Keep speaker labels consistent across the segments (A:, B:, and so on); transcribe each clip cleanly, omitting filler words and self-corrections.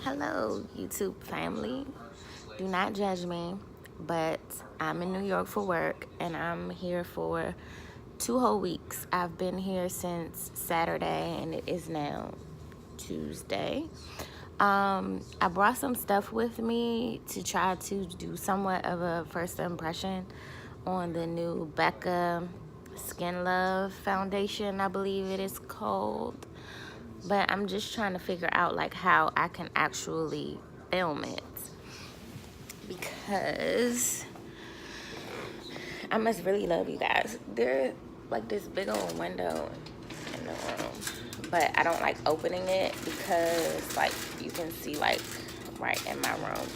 A: Hello, YouTube family. Do not judge me, but I'm in New York for work and I'm here for 2 whole weeks. I've been here since Saturday and it is now Tuesday. I brought some stuff with me to try to do somewhat of a first impression on the new Becca Skin Love Foundation, I believe it is called. But I'm just trying to figure out like how I can actually film it, because I must really love you guys. There's like this big old window in the room, but I don't like opening it because like you can see like right in my room.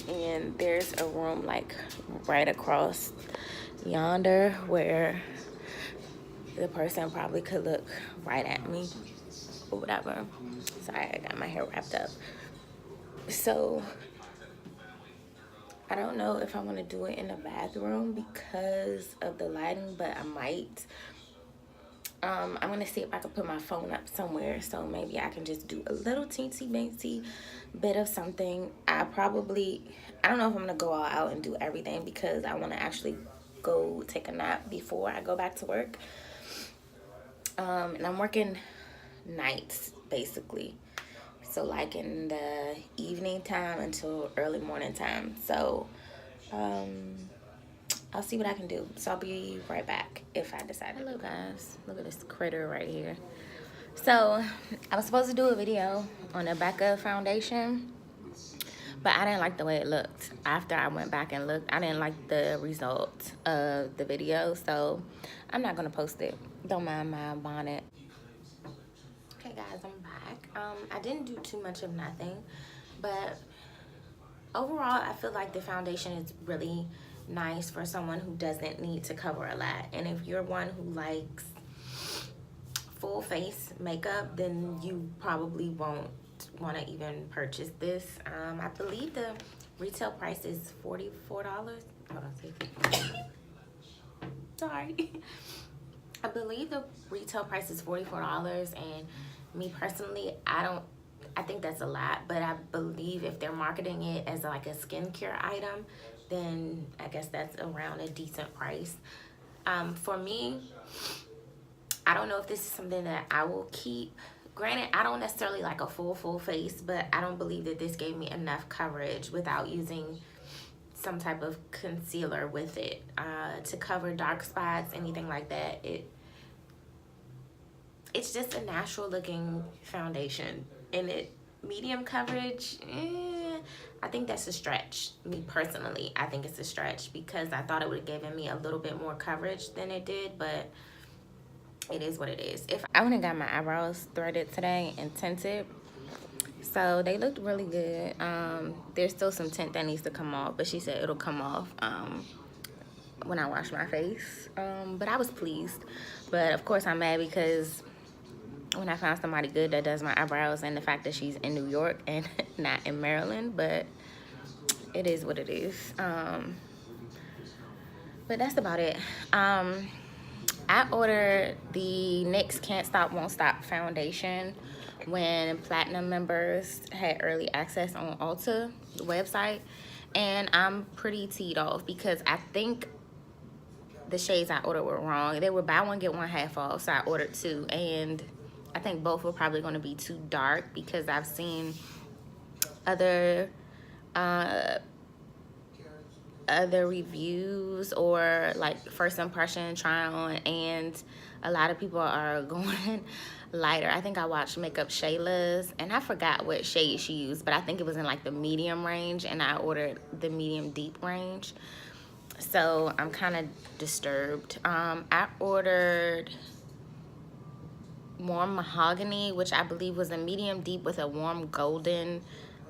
A: And there's a room like right across yonder where the person probably could look right at me or whatever. Sorry, I got my hair wrapped up. So I don't know if I want to do it in the bathroom because of the lighting, but I might. I'm gonna see if I can put my phone up somewhere, so maybe I can just do a little teensy weensy bit of something. I don't know if I'm gonna go all out and do everything because I want to actually go take a nap before I go back to work. And I'm working nights basically, so like in the evening time until early morning time. So I'll see what I can do. So I'll be right back if I decide. Hello guys, look at this critter right here. So I was supposed to do a video on the Becca foundation, but I didn't like the way it looked. After I went back and looked, I didn't like the result of the video, so I'm not gonna post it. Don't mind my bonnet. Okay guys, I'm back. I didn't do too much of nothing, but overall I feel like the foundation is really nice for someone who doesn't need to cover a lot. And if you're one who likes full face makeup, then you probably won't want to even purchase this. I believe the retail price is $44. Hold on, sorry. I believe the retail price is $44, and me personally, I think that's a lot, but I believe if they're marketing it as like a skincare item, then I guess that's around a decent price. For me, I don't know if this is something that I will keep. Granted, I don't necessarily like a full face, but I don't believe that this gave me enough coverage without using some type of concealer with it to cover dark spots, anything like that. It's just a natural looking foundation, and medium coverage, I think that's a stretch. Me personally, I think it's a stretch because I thought it would have given me a little bit more coverage than it did, but it is what it is. If I went and got my eyebrows threaded today and tinted, so they looked really good. There's still some tint that needs to come off, but she said it'll come off when I wash my face. But I was pleased. But of course I'm mad because when I found somebody good that does my eyebrows, and the fact that she's in New York and not in Maryland, but it is what it is. But that's about it. I ordered the NYX Can't Stop Won't Stop foundation when platinum members had early access on Ulta, the website, and I'm pretty teed off because I think the shades I ordered were wrong. They were buy one get one half off, so I ordered two, and I think both were probably going to be too dark because I've seen other reviews or like first impression try on, and a lot of people are going lighter. I think I watched Makeup Shayla's and I forgot what shade she used, but I think it was in like the medium range, and I ordered the medium deep range. So I'm kind of disturbed. I ordered Warm Mahogany, which I believe was a medium deep with a warm golden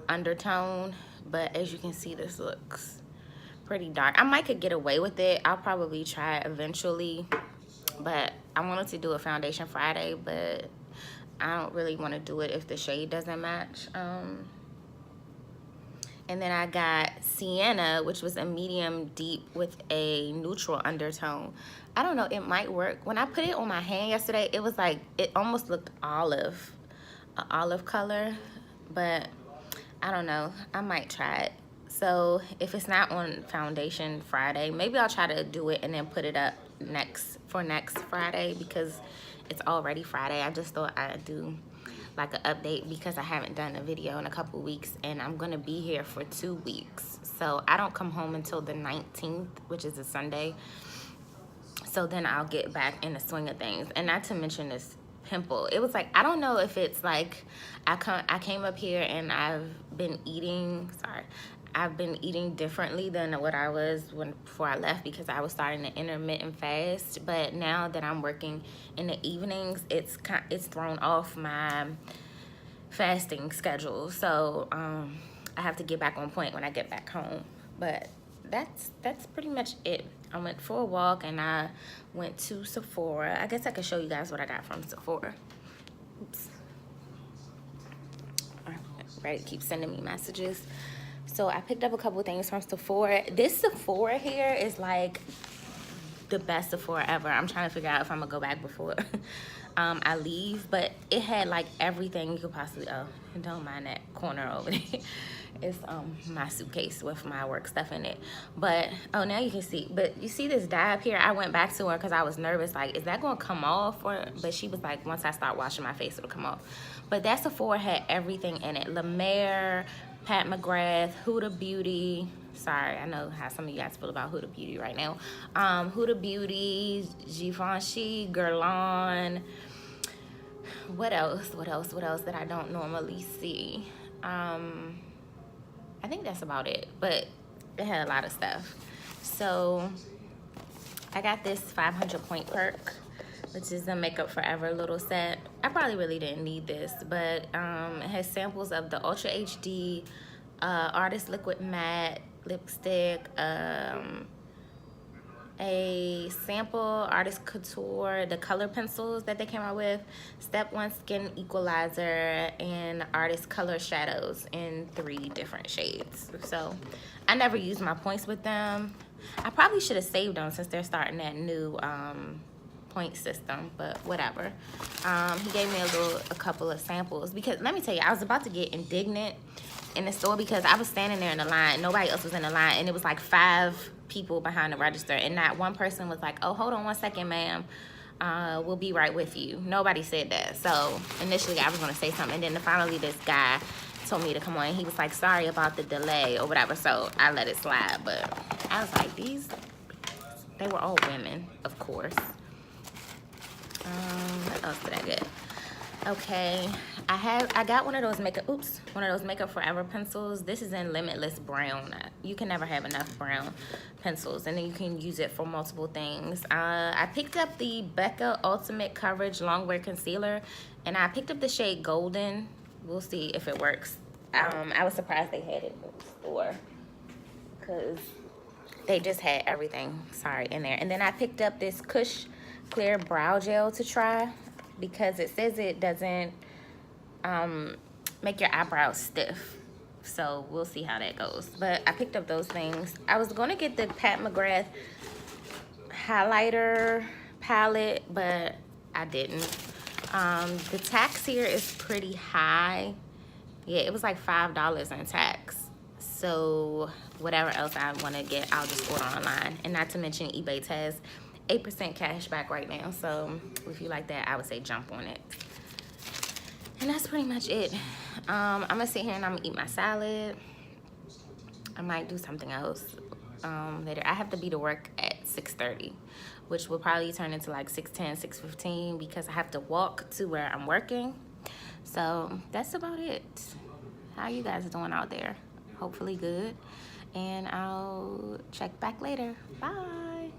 A: undertone, but as you can see, this looks pretty dark. I might could get away with it. I'll probably try it eventually, but I wanted to do a foundation Friday, but I don't really want to do it if the shade doesn't match. And then I got Sienna, which was a medium deep with a neutral undertone. I don't know, it might work. When I put it on my hand yesterday, it was like, it almost looked olive, an olive color, but I don't know, I might try it. So if it's not on foundation Friday, maybe I'll try to do it and then put it up next Friday, because it's already Friday. I just thought I'd do like an update because I haven't done a video in a couple weeks, and I'm gonna be here for 2 weeks. So I don't come home until the 19th, which is a Sunday. So then I'll get back in the swing of things. And not to mention this pimple. It was like, I don't know if it's like, I came up here and I've been eating differently than what I was before I left, because I was starting an intermittent fast. But now that I'm working in the evenings, it's thrown off my fasting schedule. So I have to get back on point when I get back home. But that's pretty much it. I went for a walk and I went to Sephora. I guess I could show you guys what I got from Sephora. Oops. Right, keep sending me messages. So I picked up a couple things from Sephora. This Sephora here is like the best Sephora ever. I'm trying to figure out if I'm gonna go back before I leave, but it had like everything you could possibly, oh, don't mind that corner over there. It's my suitcase with my work stuff in it. But oh, now you can see, but you see this dye up here? I went back to her because I was nervous, like, is that gonna come off? But she was like, once I start washing my face, it'll come off. But that Sephora had everything in it. La Mer, Pat McGrath, Huda Beauty. Sorry, I know how some of you guys feel about Huda Beauty right now. Huda Beauty, Givenchy, Guerlain. What else that I don't normally see? I think that's about it, but it had a lot of stuff. So I got this 500 point perk, which is the Makeup Forever little set. I probably really didn't need this, but it has samples of the Ultra HD Artist Liquid Matte lipstick, a sample Artist Couture, the color pencils that they came out with, Step 1 Skin Equalizer, and Artist Color Shadows in 3 different shades. So I never used my points with them. I probably should have saved them since they're starting that new point system, but whatever. He gave me a couple of samples, because let me tell you, I was about to get indignant in the store because I was standing there in the line. Nobody else was in the line, and it was like 5 people behind the register, and not one person was like, oh, hold on 1 second, ma'am. We'll be right with you. Nobody said that. So initially I was gonna say something, and then finally this guy told me to come on. He was like, sorry about the delay or whatever, so I let it slide. But I was like, they were all women, of course. What else did I get? Okay, I got one of those Makeup Forever pencils. This is in Limitless Brown. You can never have enough brown pencils, and then you can use it for multiple things. I picked up the Becca Ultimate Coverage Longwear Concealer, and I picked up the shade Golden. We'll see if it works. I was surprised they had it in the store, because they just had everything, in there. And then I picked up this Kush Clear Brow Gel to try, because it says it doesn't make your eyebrows stiff. So we'll see how that goes. But I picked up those things. I was gonna get the Pat McGrath highlighter palette, but I didn't. The tax here is pretty high. Yeah, it was like $5 in tax. So whatever else I want to get, I'll just order online. And not to mention, eBay has 8% cash back right now. So if you like that, I would say jump on it. And that's pretty much it. I'm gonna sit here and I'm gonna eat my salad. I might do something else later. I have to be to work at 6:30, which will probably turn into like 6:10, 6:15, because I have to walk to where I'm working. So that's about it. How you guys doing out there? Hopefully good. And I'll check back later. Bye.